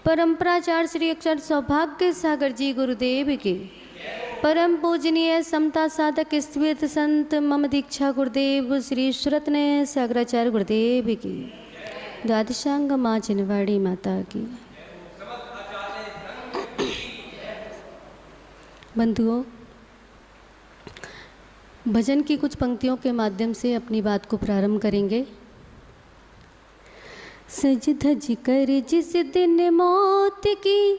परंपराचार्य श्री अक्षर सौभाग्य सागर जी गुरुदेव के, परम पूजनीय समता साधक स्थित संत मम दीक्षा गुरुदेव श्री सुरत्न सागराचार्य गुरुदेव की, द्वादशांग माँ चिनवाड़ी माता की। बंधुओं, भजन की कुछ पंक्तियों के माध्यम से अपनी बात को प्रारंभ करेंगे। सज धज कर जिस दिन मौत की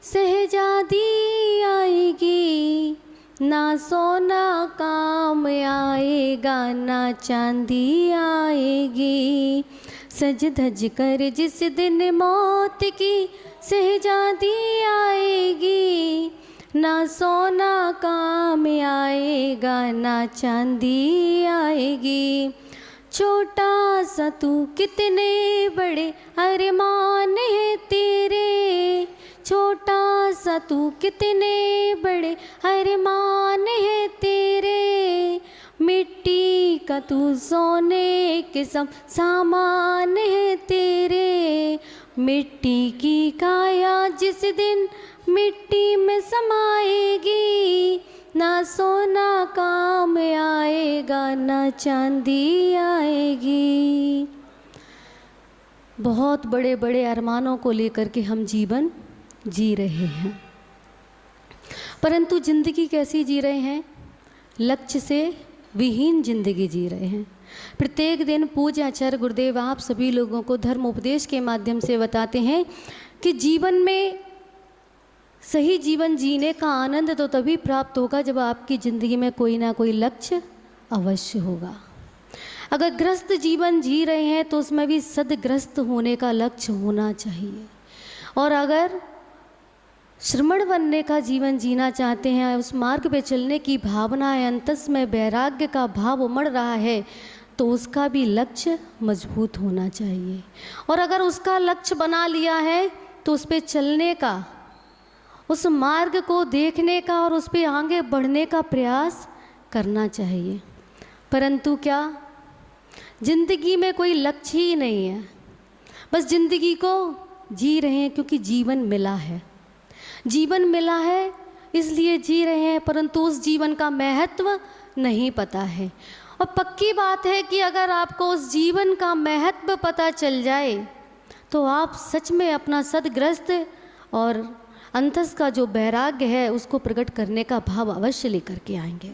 सहजादी आएगी, ना सोना काम आएगा ना चांदी आएगी। सज धज कर जिस दिन मौत की सहजादी आएगी, ना सोना काम आएगा ना चांदी आएगी। छोटा सा तू कितने बड़े अरमान है तेरे, छोटा सा तू कितने बड़े अरमान है तेरे। मिट्टी का तू सोने के सब सामान है तेरे। मिट्टी की काया जिस दिन मिट्टी में समाएगी, ना सोना काम आएगा ना चांदी आएगी। बहुत बड़े बड़े अरमानों को लेकर के हम जीवन जी रहे हैं, परंतु जिंदगी कैसी जी रहे हैं? लक्ष्य से विहीन जिंदगी जी रहे हैं। प्रत्येक दिन पूज्य आचार्य गुरुदेव आप सभी लोगों को धर्म उपदेश के माध्यम से बताते हैं कि जीवन में सही जीवन जीने का आनंद तो तभी प्राप्त होगा जब आपकी ज़िंदगी में कोई ना कोई लक्ष्य अवश्य होगा। अगर ग्रस्त जीवन जी रहे हैं तो उसमें भी सदग्रस्त होने का लक्ष्य होना चाहिए। और अगर श्रमण बनने का जीवन जीना चाहते हैं, उस मार्ग पे चलने की भावना है, अंतस में वैराग्य का भाव उमड़ रहा है, तो उसका भी लक्ष्य मजबूत होना चाहिए। और अगर उसका लक्ष्य बना लिया है तो उस पर चलने का, उस मार्ग को देखने का और उस पर आगे बढ़ने का प्रयास करना चाहिए। परंतु क्या जिंदगी में कोई लक्ष्य ही नहीं है, बस जिंदगी को जी रहे हैं क्योंकि जीवन मिला है। जीवन मिला है इसलिए जी रहे हैं, परंतु उस जीवन का महत्व नहीं पता है। और पक्की बात है कि अगर आपको उस जीवन का महत्व पता चल जाए तो आप सच में अपना सदग्रस्त और अंतस का जो वैराग्य है उसको प्रकट करने का भाव अवश्य लेकर के आएंगे।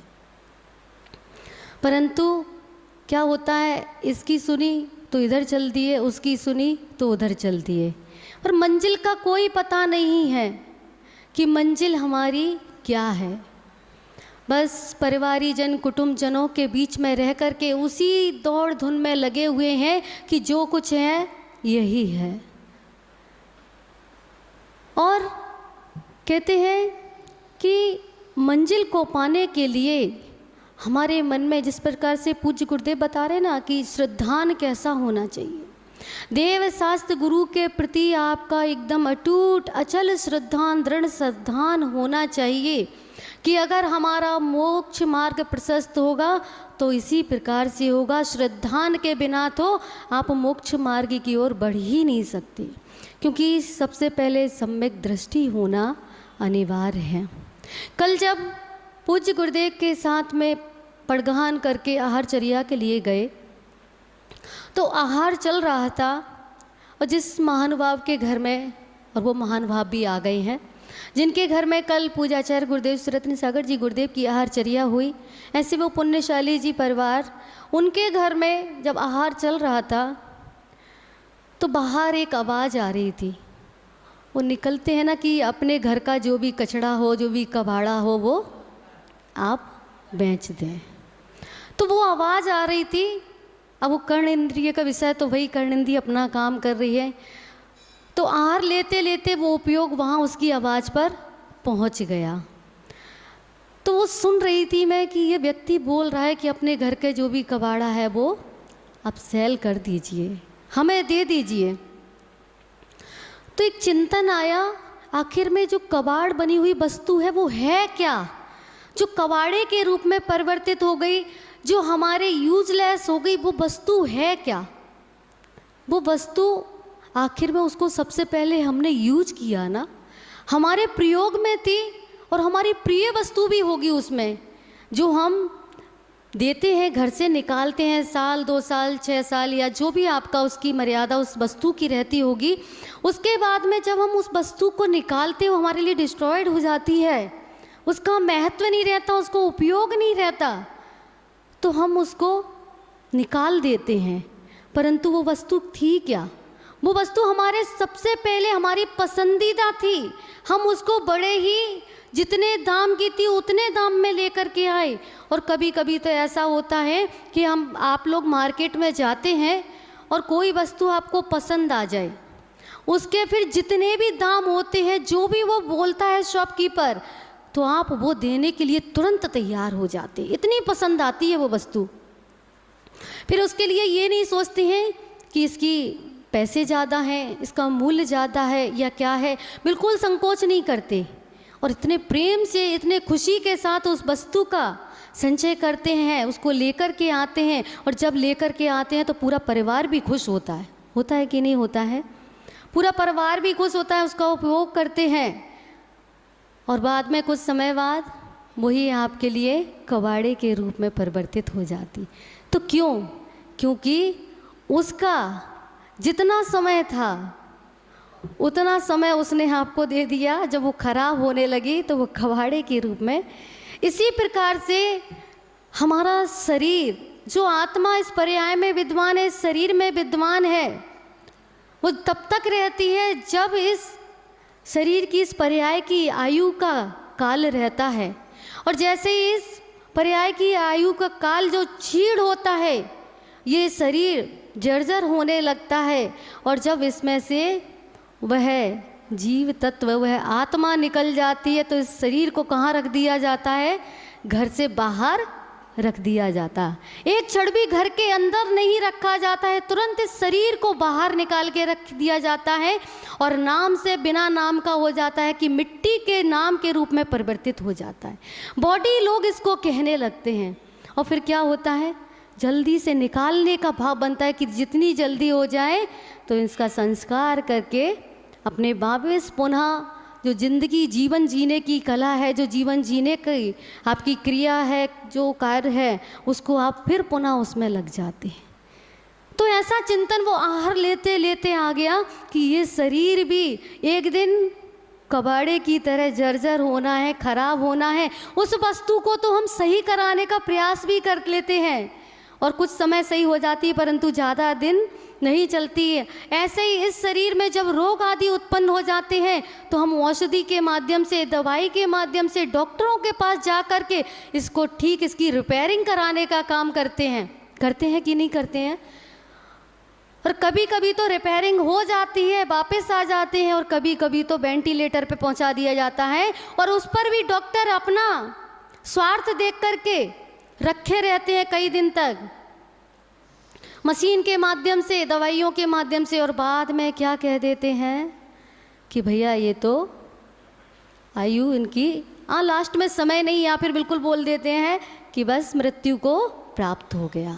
परंतु क्या होता है, इसकी सुनी तो इधर चल दिए, उसकी सुनी तो उधर चल दिए, पर मंजिल का कोई पता नहीं है कि मंजिल हमारी क्या है। बस परिवारी जन कुटुंब जनों के बीच में रह कर के उसी दौड़ धुन में लगे हुए हैं कि जो कुछ है यही है। और कहते हैं कि मंजिल को पाने के लिए हमारे मन में, जिस प्रकार से पूज्य गुरुदेव बता रहे ना कि श्रद्धान कैसा होना चाहिए, देव शास्त्र गुरु के प्रति आपका एकदम अटूट अचल श्रद्धान दृढ़ श्रद्धान होना चाहिए कि अगर हमारा मोक्ष मार्ग प्रशस्त होगा तो इसी प्रकार से होगा। श्रद्धान के बिना तो आप मोक्ष मार्ग की ओर बढ़ ही नहीं सकते, क्योंकि सबसे पहले सम्यक दृष्टि होना अनिवार्य है। कल जब पूज्य गुरुदेव के साथ में पड़गहान करके आहारचर्या के लिए गए तो आहार चल रहा था, और जिस महानुभाव के घर में, और वो महानुभाव भी आ गए हैं जिनके घर में कल पूज्याचार्य गुरुदेव सुरत्न सागर जी गुरुदेव की आहारचर्या हुई, ऐसे वो पुण्यशाली जी परिवार, उनके घर में जब आहार चल रहा था तो बाहर एक आवाज़ आ रही थी। वो निकलते हैं ना कि अपने घर का जो भी कचड़ा हो, जो भी कबाड़ा हो, वो आप बेच दें। तो वो आवाज़ आ रही थी। अब वो कर्ण इंद्रिय का विषय, तो वही कर्ण इंद्रिय अपना काम कर रही है, तो आहार लेते लेते वो उपयोग वहाँ उसकी आवाज़ पर पहुँच गया। तो वो सुन रही थी मैं कि ये व्यक्ति बोल रहा है कि अपने घर के जो भी कबाड़ा है वो आप सेल कर दीजिए, हमें दे दीजिए। तो एक चिंतन आया, आखिर में जो कबाड़ बनी हुई वस्तु है वो है क्या, जो कबाड़े के रूप में परिवर्तित हो गई, जो हमारे यूजलेस हो गई, वो वस्तु है क्या? वो वस्तु आखिर में उसको सबसे पहले हमने यूज किया ना, हमारे प्रयोग में थी और हमारी प्रिय वस्तु भी होगी उसमें, जो हम देते हैं, घर से निकालते हैं, साल 2 साल 6 साल या जो भी आपका उसकी मर्यादा उस वस्तु की रहती होगी। उसके बाद में जब हम उस वस्तु को निकालते हैं वो हमारे लिए डिस्ट्रॉयड हो जाती है, उसका महत्व नहीं रहता, उसको उपयोग नहीं रहता, तो हम उसको निकाल देते हैं। परंतु वो वस्तु थी क्या? वो वस्तु हमारे सबसे पहले हमारी पसंदीदा थी। हम उसको बड़े ही जितने दाम की थी उतने दाम में लेकर के आए। और कभी कभी तो ऐसा होता है कि आप लोग मार्केट में जाते हैं और कोई वस्तु आपको पसंद आ जाए, उसके फिर जितने भी दाम होते हैं, जो भी वो बोलता है शॉपकीपर, तो आप वो देने के लिए तुरंत तैयार हो जाते, इतनी पसंद आती है वो वस्तु। फिर उसके लिए ये नहीं सोचते हैं कि इसकी पैसे ज़्यादा हैं, इसका मूल्य ज़्यादा है या क्या है, बिल्कुल संकोच नहीं करते और इतने प्रेम से, इतने खुशी के साथ उस वस्तु का संचय करते हैं, उसको लेकर के आते हैं। और जब लेकर के आते हैं तो पूरा परिवार भी खुश होता है कि नहीं होता है? पूरा परिवार भी खुश होता है, उसका उपयोग करते हैं और बाद में कुछ समय बाद वही आपके लिए कबाड़े के रूप में परिवर्तित हो जाती। तो क्यों? क्योंकि उसका जितना समय था उतना समय उसने आपको दे दिया, जब वो खराब होने लगी तो वो कबाड़े के रूप में। इसी प्रकार से हमारा शरीर, जो आत्मा इस पर्याय में विद्वान है, इस शरीर में विद्वान है, वो तब तक रहती है जब इस शरीर की, इस पर्याय की आयु का काल रहता है। और जैसे इस पर्याय की आयु का काल जो क्षीण होता है, ये शरीर जर्जर होने लगता है और जब इसमें से वह जीव तत्व, वह आत्मा निकल जाती है, तो इस शरीर को कहाँ रख दिया जाता है? घर से बाहर रख दिया जाता। एक क्षण भी घर के अंदर नहीं रखा जाता है, तुरंत इस शरीर को बाहर निकाल के रख दिया जाता है और नाम से बिना नाम का हो जाता है कि मिट्टी के नाम के रूप में परिवर्तित हो जाता है। बॉडी लोग इसको कहने लगते हैं और फिर क्या होता है? जल्दी से निकालने का भाव बनता है कि जितनी जल्दी हो जाए तो इसका संस्कार करके अपने वापस पुनः जो जिंदगी, जीवन जीने की कला है, जो जीवन जीने की आपकी क्रिया है, जो कार्य है, उसको आप फिर पुनः उसमें लग जाते हैं। तो ऐसा चिंतन वो आहर लेते लेते आ गया कि ये शरीर भी एक दिन कबाड़े की तरह जर्जर होना है, खराब होना है। उस वस्तु को तो हम सही कराने का प्रयास भी कर लेते हैं और कुछ समय सही हो जाती है, परंतु ज़्यादा दिन नहीं चलती है। ऐसे ही इस शरीर में जब रोग आदि उत्पन्न हो जाते हैं तो हम औषधि के माध्यम से, दवाई के माध्यम से, डॉक्टरों के पास जा कर के इसको ठीक, इसकी रिपेयरिंग कराने का काम करते हैं कि नहीं करते हैं? और कभी कभी तो रिपेयरिंग हो जाती है, वापस आ जाते हैं, और कभी कभी तो वेंटिलेटर पे पहुंचा दिया जाता है और उस पर भी डॉक्टर अपना स्वार्थ देख करके रखे रहते हैं कई दिन तक, मशीन के माध्यम से, दवाइयों के माध्यम से, और बाद में क्या कह देते हैं कि भैया ये तो आयु इनकी लास्ट में समय नहीं, या फिर बिल्कुल बोल देते हैं कि बस मृत्यु को प्राप्त हो गया।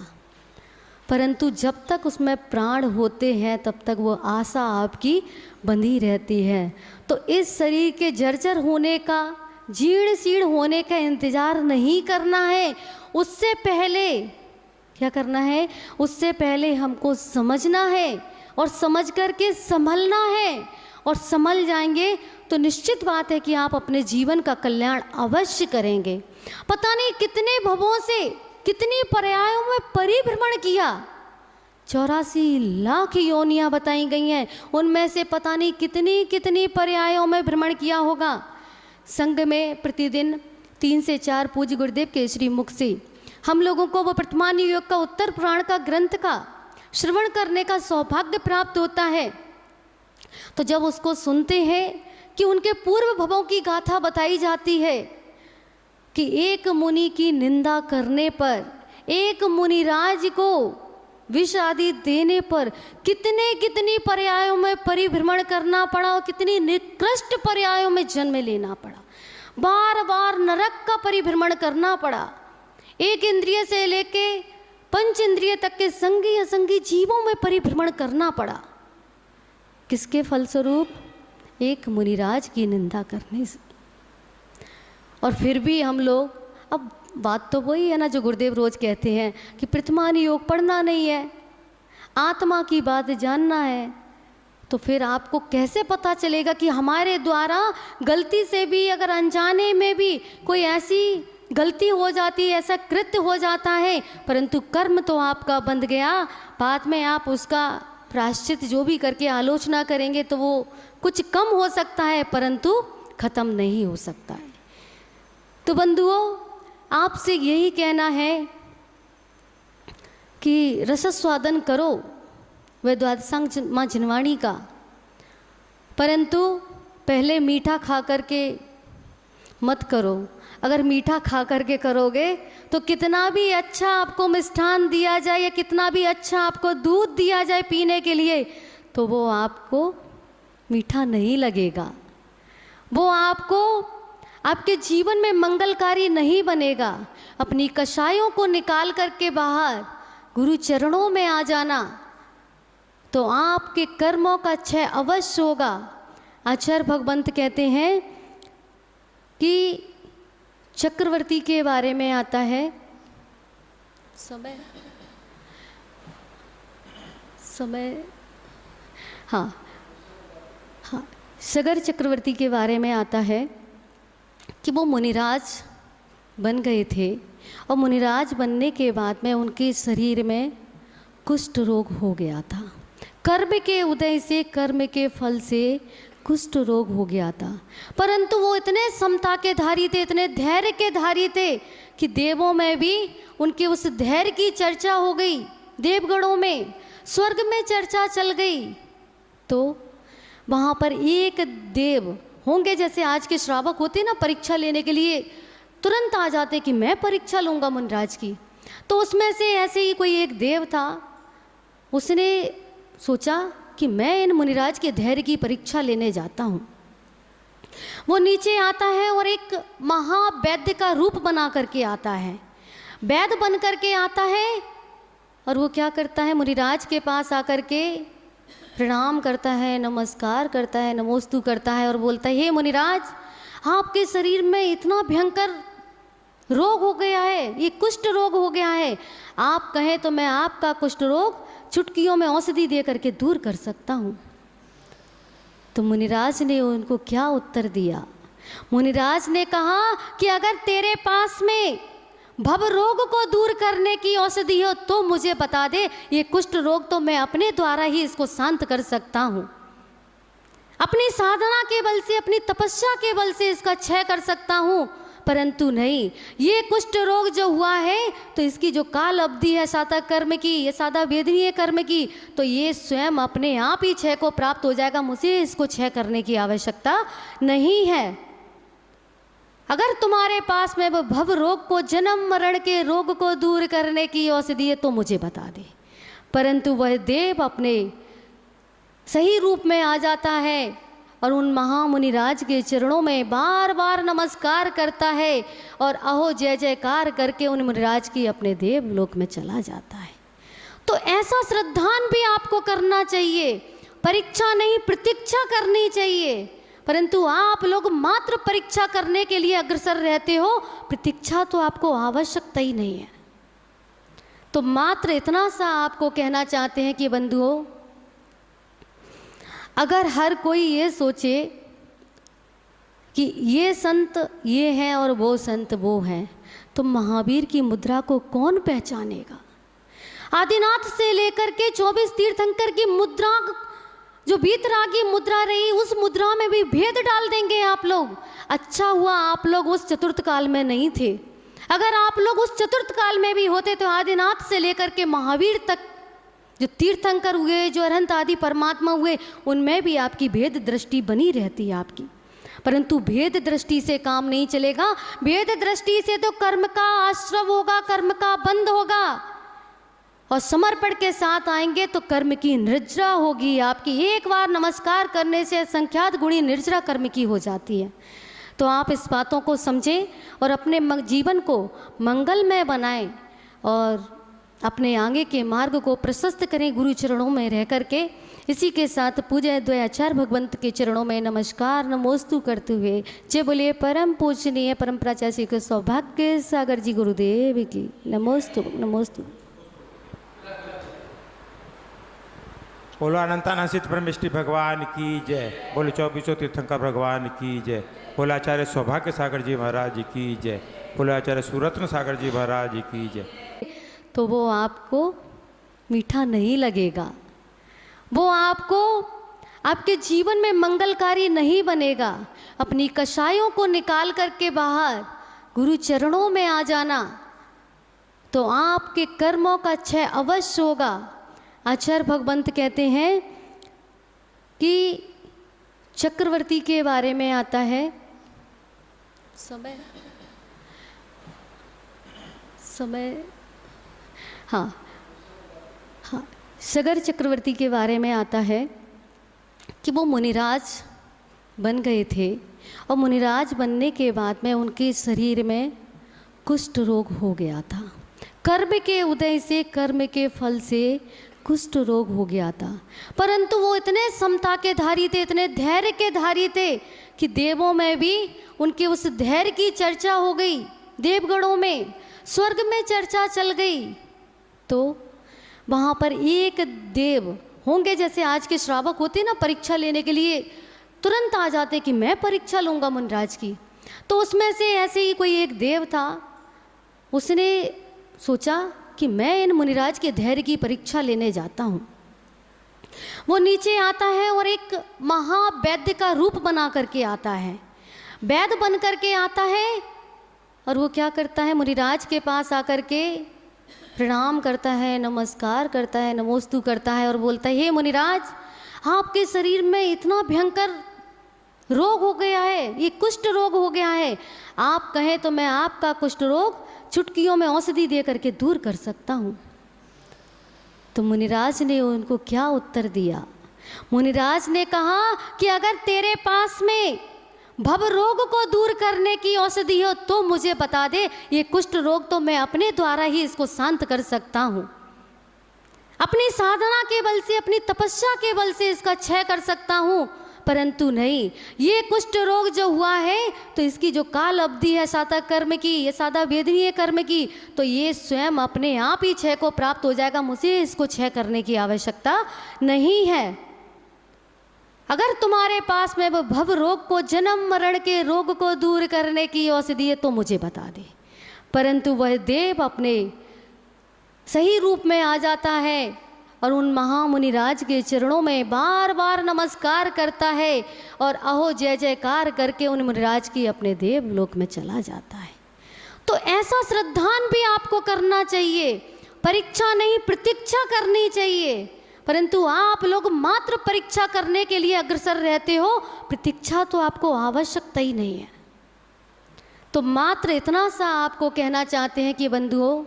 परंतु जब तक उसमें प्राण होते हैं तब तक वो आशा आपकी बंधी रहती है। तो इस शरीर के जर्जर होने का, जीर्ण शीर्ण होने का इंतज़ार नहीं करना है। उससे पहले क्या करना है? उससे पहले हमको समझना है और समझ करके संभलना है, और संभल जाएंगे तो निश्चित बात है कि आप अपने जीवन का कल्याण अवश्य करेंगे। पता नहीं कितने भवों से, कितनी पर्यायों में परिभ्रमण किया, 84 लाख योनियां बताई गई हैं, उनमें से पता नहीं कितनी कितनी पर्यायों में भ्रमण किया होगा। संघ में प्रतिदिन 3 से 4 पूज्य गुरुदेव के श्री मुख से हम लोगों को वो वर्तमान युग का उत्तर पुराण का ग्रंथ का श्रवण करने का सौभाग्य प्राप्त होता है। तो जब उसको सुनते हैं कि उनके पूर्व भवों की गाथा बताई जाती है कि एक मुनि की निंदा करने पर, एक मुनिराज को विष आदि देने पर कितने कितनी पर्यायों में परिभ्रमण करना पड़ा और कितनी निकृष्ट पर्यायों में जन्म लेना पड़ा, बार बार नरक का परिभ्रमण करना पड़ा, एक इंद्रिय से लेके 5 इंद्रिय तक के संगी असंगी जीवों में परिभ्रमण करना पड़ा। किसके फलस्वरूप? एक मुनिराज की निंदा करने से। और फिर भी हम लोग, अब बात तो वही है ना जो गुरुदेव रोज कहते हैं कि प्रतिमान योग पढ़ना नहीं है, आत्मा की बात जानना है। तो फिर आपको कैसे पता चलेगा कि हमारे द्वारा गलती से भी, अगर अनजाने में भी कोई ऐसी गलती हो जाती है, ऐसा कृत्य हो जाता है, परंतु कर्म तो आपका बंध गया, बाद में आप उसका प्रायश्चित जो भी करके आलोचना करेंगे तो वो कुछ कम हो सकता है, परंतु खत्म नहीं हो सकता है। तो बंधुओं, आपसे यही कहना है कि रसस्वादन करो वह द्वादशांग माँ जिनवाणी का, परंतु पहले मीठा खा करके मत करो। अगर मीठा खा करके करोगे तो कितना भी अच्छा आपको मिष्ठान दिया जाए या कितना भी अच्छा आपको दूध दिया जाए पीने के लिए, तो वो आपको मीठा नहीं लगेगा, वो आपको आपके जीवन में मंगलकारी नहीं बनेगा। अपनी कषायों को निकाल करके बाहर गुरु चरणों में आ जाना, तो आपके कर्मों का क्षय अवश्य होगा। आचार्य भगवंत कहते हैं कि चक्रवर्ती के बारे में आता है, समय हाँ सगर चक्रवर्ती के बारे में आता है कि वो मुनिराज बन गए थे और मुनिराज बनने के बाद में उनके शरीर में कुष्ठ रोग हो गया था। कर्म के उदय से, कर्म के फल से कुष्ठ रोग हो गया था, परंतु वो इतने समता के धारी थे, इतने धैर्य के धारी थे कि देवों में भी उनके उस धैर्य की चर्चा हो गई, देवगणों में, स्वर्ग में चर्चा चल गई। तो वहाँ पर एक देव होंगे, जैसे आज के श्रावक होते ना परीक्षा लेने के लिए तुरंत आ जाते कि मैं परीक्षा लूँगा मुनिराज की, तो उसमें से ऐसे ही कोई एक देव था, उसने सोचा कि मैं इन मुनिराज के धैर्य की परीक्षा लेने जाता हूँ। वो नीचे आता है और एक महावैद्य का रूप बना करके आता है, वैद्य बन करके आता है, और वो क्या करता है, मुनिराज के पास आकर के प्रणाम करता है, नमस्कार करता है, नमोस्तु करता है और बोलता है, हे मुनिराज, आपके शरीर में इतना भयंकर रोग हो गया है, ये कुष्ठ रोग हो गया है, आप कहें तो मैं आपका कुष्ठ रोग चुटकियों में औषधि दे करके दूर कर सकता हूँ। तो मुनिराज ने उनको क्या उत्तर दिया? मुनिराज ने कहा कि अगर तेरे पास में भव रोग को दूर करने की औषधि हो तो मुझे बता दे, ये कुष्ठ रोग तो मैं अपने द्वारा ही इसको शांत कर सकता हूँ, अपनी साधना के बल से, अपनी तपस्या के बल से इसका क्षय कर सकता हूँ, परंतु नहीं, ये कुष्ठ रोग जो हुआ है तो इसकी जो काल अवधि है सादा कर्म की, ये सादा वेदनीय कर्म की, तो ये स्वयं अपने आप ही क्षय को प्राप्त हो जाएगा, मुझे इसको क्षय करने की आवश्यकता नहीं है। अगर तुम्हारे पास में वो भव रोग को, जन्म मरण के रोग को दूर करने की औषधि है तो मुझे बता दे। परंतु वह देव अपने सही रूप में आ जाता है और उन महामुनिराज के चरणों में बार बार नमस्कार करता है और अहो जय जयकार करके उन मुनिराज की अपने देवलोक में चला जाता है। तो ऐसा श्रद्धान भी आपको करना चाहिए, परीक्षा नहीं प्रतीक्षा करनी चाहिए, परंतु आप लोग मात्र परीक्षा करने के लिए अग्रसर रहते हो, प्रतीक्षा तो आपको आवश्यकता ही नहीं है। तो मात्र इतना सा आपको कहना चाहते हैं कि बंधुओं, अगर हर कोई ये सोचे कि ये संत ये हैं और वो संत वो हैं, तो महावीर की मुद्रा को कौन पहचानेगा? आदिनाथ से लेकर के 24 तीर्थंकर की मुद्रा, जो वीतरागी मुद्रा रही, उस मुद्रा में भी भेद डाल देंगे आप लोग। अच्छा हुआ आप लोग उस चतुर्थ काल में नहीं थे, अगर आप लोग उस चतुर्थ काल में भी होते तो आदिनाथ से लेकर के महावीर तक जो तीर्थंकर हुए, जो अरहंत आदि परमात्मा हुए, उनमें भी आपकी भेद दृष्टि बनी रहती है आपकी। परंतु भेद दृष्टि से काम नहीं चलेगा, भेद दृष्टि से तो कर्म का आश्रव होगा, कर्म का बंध होगा, और समर्पण के साथ आएंगे तो कर्म की निर्जरा होगी आपकी। एक बार नमस्कार करने से संख्यात गुणी निर्जरा कर्म की हो जाती है। तो आप इस बातों को समझें और अपने जीवन को मंगलमय बनाएं और अपने आगे के मार्ग को प्रशस्त करें गुरु चरणों में रह करके। इसी के साथ पूज्य द्वयाचार्य भगवंत के चरणों में नमस्कार नमोस्तु करते हुए जय बोलिए परम पूजनीय परम प्राचार्य श्री सौभाग्य सागर जी गुरुदेव की नमोस्तु नमोस्तु। बोलो अनंतानासित परमेष्टि भगवान की जय। बोलो 24 तीर्थंकर भगवान की जय। बोलो आचार्य सौभाग्य सागर जी महाराज की जय। बोलो आचार्य सुरत्न सागर जी महाराज की जय। तो वो आपको मीठा नहीं लगेगा, वो आपको आपके जीवन में मंगलकारी नहीं बनेगा। अपनी कषायों को निकाल करके बाहर गुरु चरणों में आ जाना तो आपके कर्मों का क्षय अवश्य होगा। आचार्य भगवंत कहते हैं कि चक्रवर्ती के बारे में आता है समय हाँ हाँ सगर चक्रवर्ती के बारे में आता है कि वो मुनिराज बन गए थे और मुनिराज बनने के बाद में उनके शरीर में कुष्ठ रोग हो गया था। कर्म के उदय से, कर्म के फल से कुष्ठ रोग हो गया था। परंतु वो इतने समता के धारी थे, इतने धैर्य के धारी थे कि देवों में भी उनके उस धैर्य की चर्चा हो गई। देवगणों में, स्वर्ग में चर्चा चल गई। तो वहाँ पर एक देव होंगे, जैसे आज के श्रावक होते ना परीक्षा लेने के लिए तुरंत आ जाते कि मैं परीक्षा लूँगा मुनिराज की। तो उसमें से ऐसे ही कोई एक देव था, उसने सोचा कि मैं इन मुनिराज के धैर्य की परीक्षा लेने जाता हूँ। वो नीचे आता है और एक महावैद्य का रूप बना करके आता है, वैद्य बन करके आता है। और वो क्या करता है, मुनिराज के पास आकर के प्रणाम करता है, नमस्कार करता है, नमोस्तु करता है और बोलता है, हे मुनिराज, आपके शरीर में इतना भयंकर रोग हो गया है, ये कुष्ठ रोग हो गया है। आप कहें तो मैं आपका कुष्ठ रोग चुटकियों में औषधि दे करके दूर कर सकता हूँ। तो मुनिराज ने उनको क्या उत्तर दिया? मुनिराज ने कहा कि अगर तेरे पास में भव रोग को दूर करने की औषधि हो तो मुझे बता दे। ये कुष्ठ रोग तो मैं अपने द्वारा ही इसको शांत कर सकता हूँ, अपनी साधना के बल से, अपनी तपस्या के बल से इसका क्षय कर सकता हूँ। परंतु नहीं, ये कुष्ठ रोग जो हुआ है तो इसकी जो काल अवधि है सादा कर्म की, ये सादा वेदनीय कर्म की, तो ये स्वयं अपने आप ही क्षय को प्राप्त हो जाएगा। मुझे इसको क्षय करने की आवश्यकता नहीं है। अगर तुम्हारे पास में वो भव रोग को, जन्म मरण के रोग को दूर करने की औषधि है तो मुझे बता दे। परंतु वह देव अपने सही रूप में आ जाता है और उन महामुनिराज के चरणों में बार बार नमस्कार करता है और अहो जय जयकार करके उन मुनिराज की अपने देवलोक में चला जाता है। तो ऐसा श्रद्धान भी आपको करना चाहिए, परीक्षा नहीं प्रतीक्षा करनी चाहिए। परंतु आप लोग मात्र परीक्षा करने के लिए अग्रसर रहते हो, प्रतीक्षा तो आपको आवश्यकता ही नहीं है। तो मात्र इतना सा आपको कहना चाहते हैं कि बंधुओं,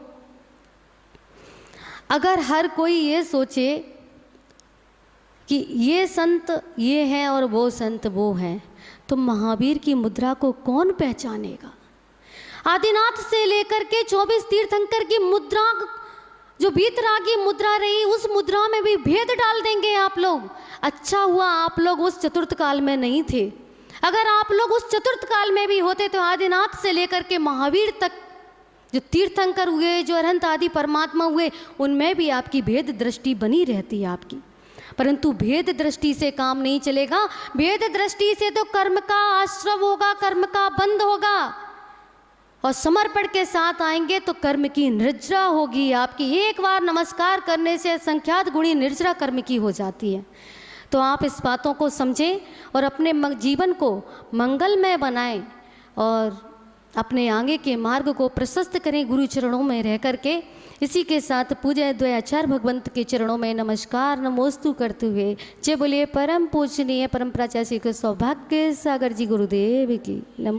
अगर हर कोई ये सोचे कि ये संत ये हैं और वो संत वो हैं, तो महावीर की मुद्रा को कौन पहचानेगा? आदिनाथ से लेकर के 24 तीर्थंकर की मुद्रा, जो वीतरागी मुद्रा रही, उस मुद्रा में भी भेद डाल देंगे आप लोग। अच्छा हुआ आप लोग उस चतुर्थ काल में नहीं थे। अगर आप लोग उस चतुर्थ काल में भी होते तो आदिनाथ से लेकर के महावीर तक जो तीर्थंकर हुए, जो अरहंत आदि परमात्मा हुए, उनमें भी आपकी भेद दृष्टि बनी रहती है आपकी। परंतु भेद दृष्टि से काम नहीं चलेगा। भेद दृष्टि से तो कर्म का आश्रव होगा, कर्म का बंध होगा। और समर्पण के साथ आएंगे तो कर्म की निर्जरा होगी आपकी। एक बार नमस्कार करने से संख्यात गुणी निर्जरा कर्म की हो जाती है। तो आप इस बातों को समझें और अपने जीवन को मंगलमय बनाएं और अपने आगे के मार्ग को प्रशस्त करें गुरु चरणों में रह करके। इसी के साथ पूज्य द्वयाचार्य भगवंत के चरणों में नमस्कार नमोस्तु करते हुए जय बोलिए परम पूजनीय परम प्राचार्य श्री सौभाग्य सागर जी गुरुदेव की नमो।